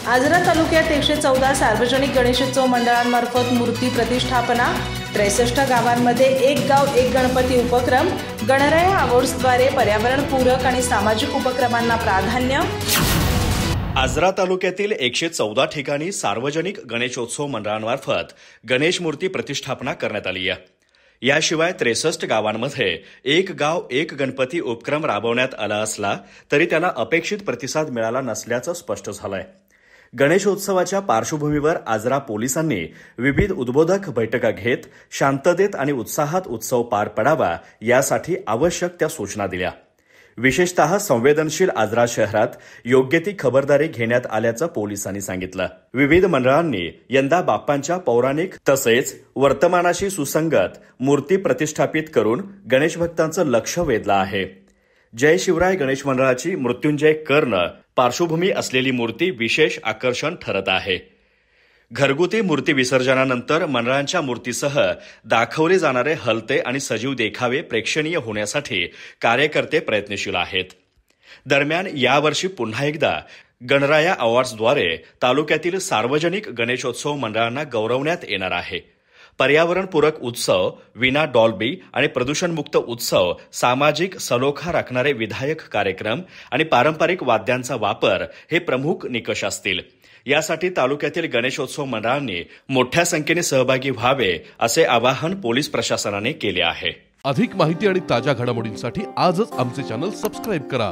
आजरा तालुक्यात 114 सार्वजनिक गणेशोत्सव मंडळांमार्फत मूर्ती प्रतिष्ठापना, 63 गावांमध्ये एक गाव एक गणपती उपक्रम, गणराया अवॉर्ड्सद्वारे पर्यावरणपूरक आणि सामाजिक उपक्रमांना प्राधान्य। आजरा तालुक्यातील 114 ठिकाणी सार्वजनिक गणेशोत्सव मंडळांमार्फत गणेश मूर्ती प्रतिष्ठापना करण्यात आली आहे। याशिवाय 63 गावांमध्ये एक गाव एक गणपती उपक्रम राबवण्यात आला असला तरी त्याला अपेक्षित प्रतिसाद मिळाला नसल्याचं स्पष्ट झालंय। गणेशोत्सवाच्या पार्श्वभूमीवर आजरा पोलिसांनी विविध उद्बोधक बैठका घेत शांततेत आणि उत्साहात उत्सव पार पडावा यासाठी आवश्यक त्या सूचना दिल्या। विशेषतः संवेदनशील आजरा शहरात योग्य ती खबरदारी घेण्यात आल्याचं पोलिसांनी सांगितलं। विविध मंडळांनी यंदा बाप्पांच्या पौराणिक तसेच वर्तमानाशी सुसंगत मूर्ती प्रतिष्ठापित करून गणेश भक्तांचं लक्ष वेधलं आहे। जय शिवराय गणेश मंडळाची मृत्युंजय कर्ण पार्श्वभूमी असलेली मूर्ती विशेष आकर्षण ठरत आहे। घरगुती मूर्ती विसर्जनानंतर मंडळांच्या मूर्तीसह दाखवले जाणारे हलते आणि सजीव देखावे प्रेक्षणीय होण्यासाठी कार्यकर्ते प्रयत्नशील आहेत। दरम्यान यावर्षी पुन्हा एकदा गणराया अवॉर्ड्सद्वारे तालुक्यातील सार्वजनिक गणेशोत्सव मंडळांना गौरवण्यात येणार आहे। पर्यावरणपूरक उत्सव, विना डॉल्बी आणि प्रदूषणमुक्त उत्सव, सामाजिक सलोखा राखणारे विधायक कार्यक्रम आणि पारंपरिक वाद्यांचा वापर हे प्रमुख निकष असतील। यासाठी तालुक्यातील गणेशोत्सव मंडळांनी मोठ्या संख्येने सहभागी व्हावे असे आवाहन पोलीस प्रशासनाने केले आहे। अधिक माहिती आणि ताज्या घडामोडींसाठी आजच आमचे चॅनल सबस्क्राइब करा।